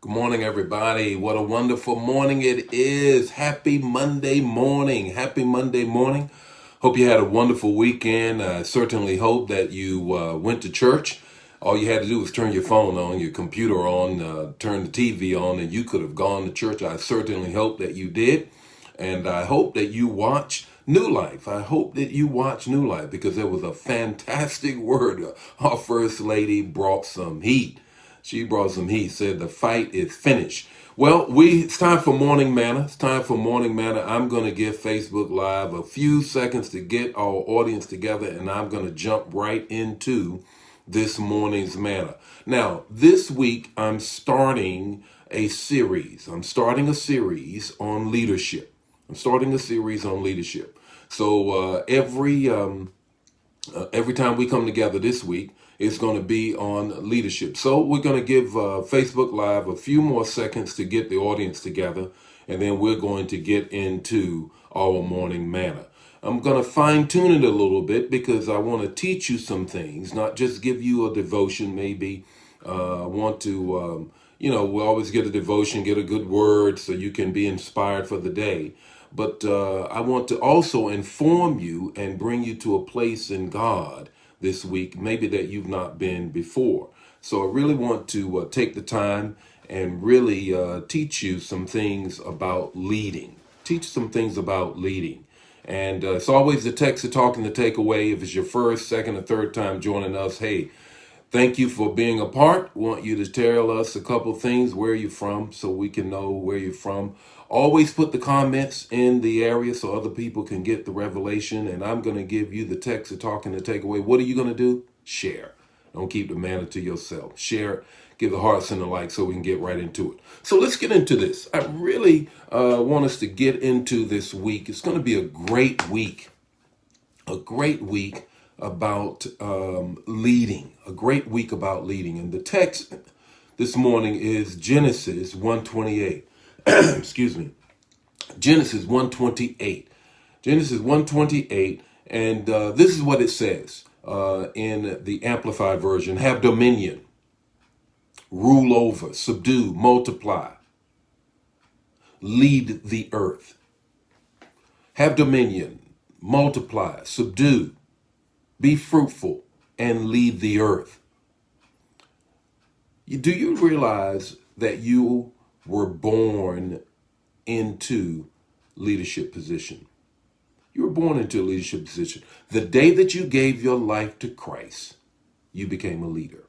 Good morning, everybody. What a wonderful morning it is. Happy Monday morning. Happy Monday morning. Hope you had a wonderful weekend. I certainly hope that you went to church. All you had to do was turn your phone on, your computer on, turn the TV on, and you could have gone to church. I certainly hope that you did. And I hope that you watch New Life. I hope that you watch New Life because there was a fantastic word. Our First Lady brought some heat. She brought some heat, said the fight is finished. Well, it's time for Morning Manna. It's time for Morning Manna. I'm going to give Facebook Live a few seconds to get our audience together, and I'm going to jump right into this morning's manna. Now, this week, I'm starting a series. I'm starting a series on leadership. So every time we come together this week, it's going to be on leadership. So we're going to give Facebook Live a few more seconds to get the audience together, and then we're going to get into our morning manna. I'm going to fine tune it a little bit because I want to teach you some things, not just give you a devotion. Maybe I want to, we always get a devotion, get a good word so you can be inspired for the day. But I want to also inform you and bring you to a place in God this week, maybe that you've not been before. So I really want to take the time and really teach you some things about leading. And it's always the text to talk and the takeaway. If it's your first, second, or third time joining us, hey, thank you for being a part. Want you to tell us a couple things, where you're from, so we can know where you're from. Always put the comments in the area so other people can get the revelation. And I'm going to give you the text to talk and the takeaway. What are you going to do? Share. Don't keep the manna to yourself. Share it. Give the hearts and the like so we can get right into it. So let's get into this. I really want us to get into this week. It's going to be a great week. About leading. A great week about leading. And the text this morning is Genesis 1:28. Excuse me. Genesis 1:28. Genesis 1:28. And this is what it says in the Amplified Version. Have dominion, rule over, subdue, multiply, lead the earth. Have dominion, multiply, subdue, be fruitful, and lead the earth. Do you realize that you were born into leadership position? You were born into a leadership position. The day that you gave your life to Christ, you became a leader.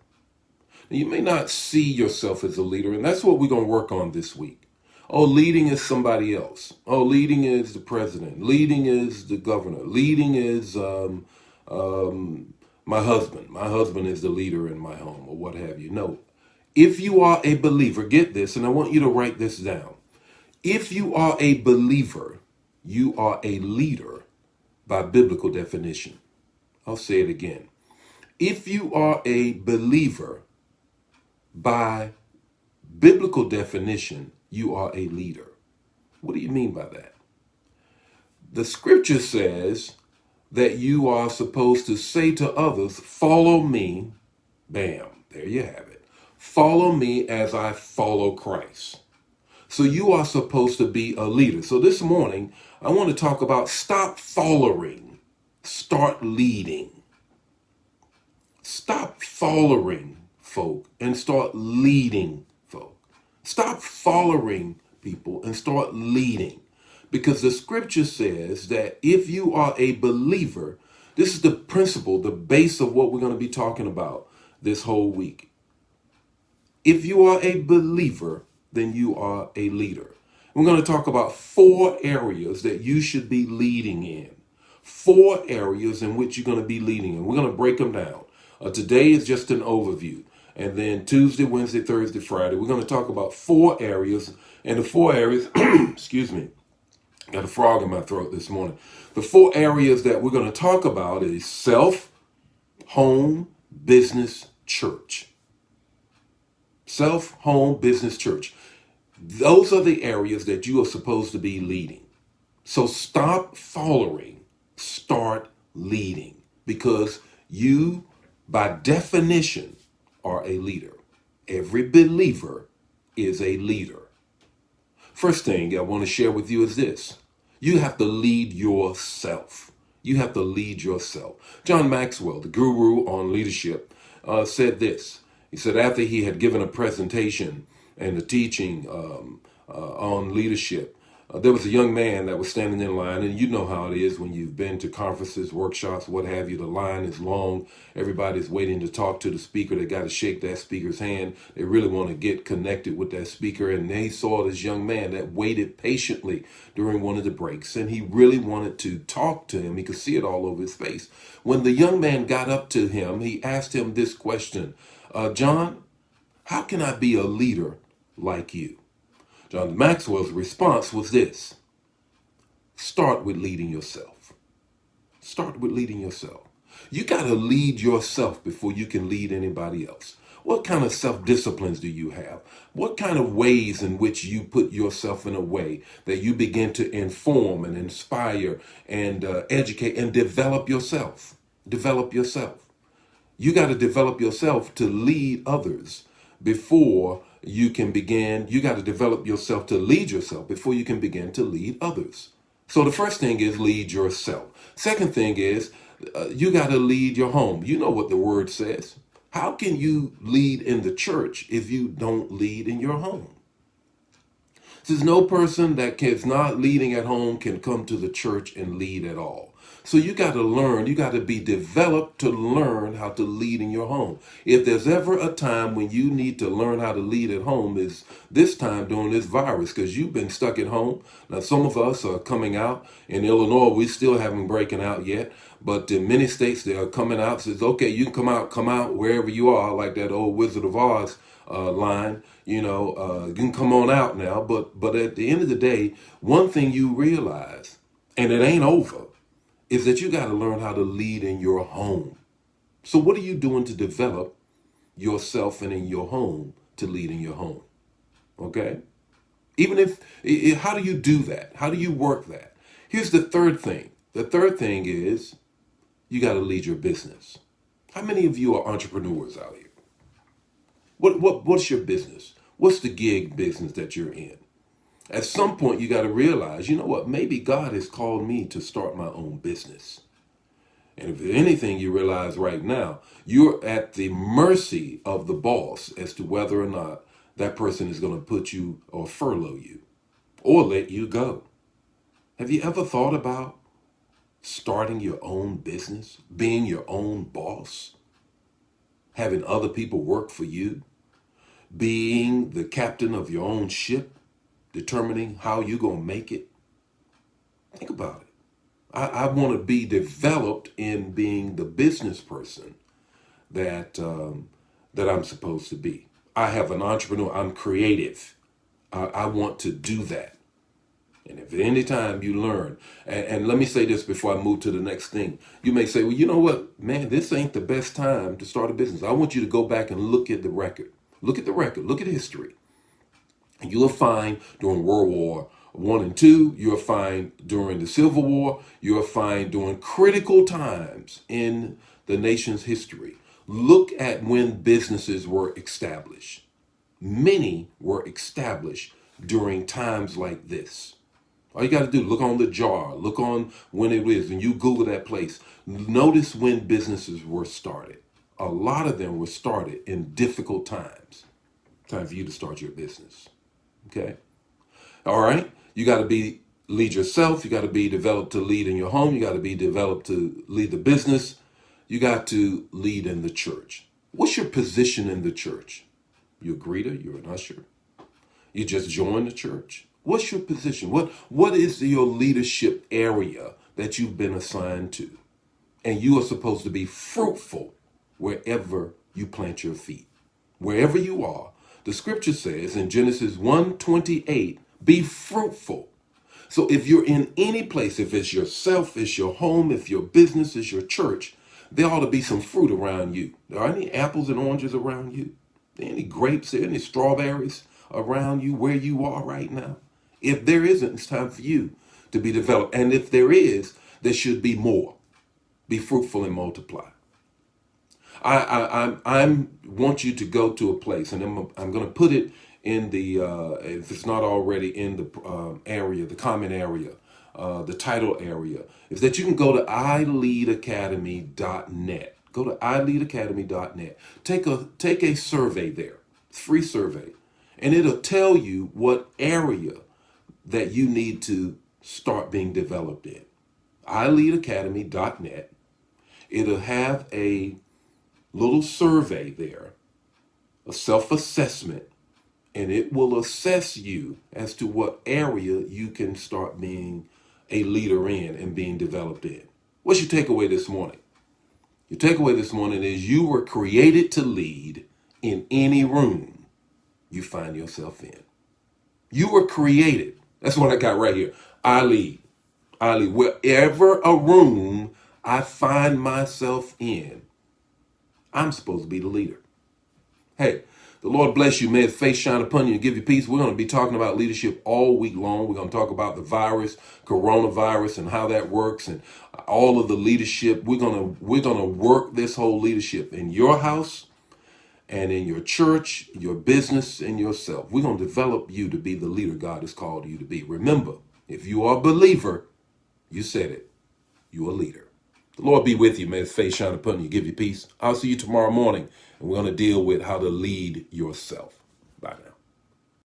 Now, you may not see yourself as a leader, and that's what we're going to work on this week. Oh, leading is somebody else. Oh, leading is the president. Leading is the governor. Leading is my husband. My husband is the leader in my home, or what have you. No. If you are a believer, get this, and I want you to write this down. If you are a believer, you are a leader by biblical definition. I'll say it again. If you are a believer, by biblical definition, you are a leader. What do you mean by that? The scripture says that you are supposed to say to others, follow me. Bam, there you have it. Follow me as I follow Christ. So you are supposed to be a leader. So this morning, I want to talk about stop following, start leading. Stop following folk and start leading folk. Stop following people and start leading. Because the scripture says that if you are a believer, this is the principle, the base of what we're going to be talking about this whole week. If you are a believer, then you are a leader. We're going to talk about 4 areas that you should be leading in. 4 areas in which you're going to be leading in. We're going to break them down. Today is just an overview. And then Tuesday, Wednesday, Thursday, Friday, we're going to talk about 4 areas. And the 4 areas, excuse me, got a frog in my throat this morning. The 4 areas that we're going to talk about is self, home, business, church. Self, home, business, church. Those are the areas that you are supposed to be leading. So stop following, start leading, because you, by definition, are a leader. Every believer is a leader? First thing I want to share with you is this. You have to lead yourself. You have to lead yourself. John Maxwell, the guru on leadership, said this. He said after he had given a presentation and a teaching on leadership, there was a young man that was standing in line, and you know how it is when you've been to conferences, workshops, what have you. The line is long. Everybody's waiting to talk to the speaker. They got to shake that speaker's hand. They really want to get connected with that speaker. And they saw this young man that waited patiently during one of the breaks, and he really wanted to talk to him. He could see it all over his face. When the young man got up to him, he asked him this question, John, how can I be a leader like you? John Maxwell's response was this. Start with leading yourself. Start with leading yourself. You got to lead yourself before you can lead anybody else. What kind of self-disciplines do you have? What kind of ways in which you put yourself in a way that you begin to inform and inspire and educate and develop yourself? Develop yourself. You got to develop yourself to lead others before you can begin. You got to develop yourself to lead yourself before you can begin to lead others. So the first thing is lead yourself. Second thing is you got to lead your home. You know what the word says. How can you lead in the church if you don't lead in your home? Says no person that is not leading at home can come to the church and lead at all. So you got to learn, you got to be developed to learn how to lead in your home. If there's ever a time when you need to learn how to lead at home, is this time during this virus, because you've been stuck at home. Now, some of us are coming out. In Illinois, we still haven't broken out yet. But in many states, they are coming out. Says, okay, you can come out wherever you are, like that old Wizard of Oz line. You can come on out now. But at the end of the day, one thing you realize, and it ain't over, is that you got to learn how to lead in your home. So what are you doing to develop yourself and in your home to lead in your home? Okay? Even if, how do you do that? How do you work that? Here's the third thing. The third thing is you got to lead your business. How many of you are entrepreneurs out here? What's your business? What's the gig business that you're in? At some point, you got to realize, you know what, maybe God has called me to start my own business. And if anything, you realize right now, you're at the mercy of the boss as to whether or not that person is going to put you or furlough you or let you go. Have you ever thought about starting your own business, being your own boss, having other people work for you, being the captain of your own ship? Determining how you're going to make it? Think about it. I want to be developed in being the business person that I'm supposed to be. I have an entrepreneur. I'm creative. I want to do that. And if at any time you learn, and let me say this before I move to the next thing, you may say, well, you know what, man, this ain't the best time to start a business. I want you to go back and look at the record. Look at the record. Look at history. And you'll find during World War I and II, you'll find during the Civil War, you'll find during critical times in the nation's history. Look at when businesses were established. Many were established during times like this. All you got to do, look on the jar, look on when it is, and you Google that place. Notice when businesses were started. A lot of them were started in difficult times. Time for you to start your business. Okay. All right. You got to lead yourself. You got to be developed to lead in your home. You got to be developed to lead the business. You got to lead in the church. What's your position in the church? You're a greeter. You're an usher. You just joined the church. What's your position? What is your leadership area that you've been assigned to? And you are supposed to be fruitful wherever you plant your feet. Wherever you are. The scripture says in Genesis 1:28, be fruitful. So if you're in any place, if it's yourself, it's your home, if your business is your church, there ought to be some fruit around you. There are any apples and oranges around you? Any grapes, any strawberries around you where you are right now? If there isn't, it's time for you to be developed. And if there is, there should be more. Be fruitful and multiply. I want you to go to a place, and I'm going to put it in the, if it's not already in the area, the comment area, the title area, is that you can go to ileadacademy.net. Go to ileadacademy.net. Take a survey there. It's a free survey. And it'll tell you what area that you need to start being developed in. ileadacademy.net. It'll have a little survey there, a self-assessment, and it will assess you as to what area you can start being a leader in and being developed in. What's your takeaway this morning? Your takeaway this morning is you were created to lead in any room you find yourself in. You were created. That's what I got right here. I lead. Wherever a room I find myself in, I'm supposed to be the leader. Hey, the Lord bless you. May His face shine upon you and give you peace. We're going to be talking about leadership all week long. We're going to talk about the virus, coronavirus, and how that works, and all of the leadership. We're going to work this whole leadership in your house and in your church, your business, and yourself. We're going to develop you to be the leader God has called you to be. Remember, if you are a believer, you said it, you're a leader. The Lord be with you. May His face shine upon you, give you peace. I'll see you tomorrow morning, and we're going to deal with how to lead yourself. Bye now.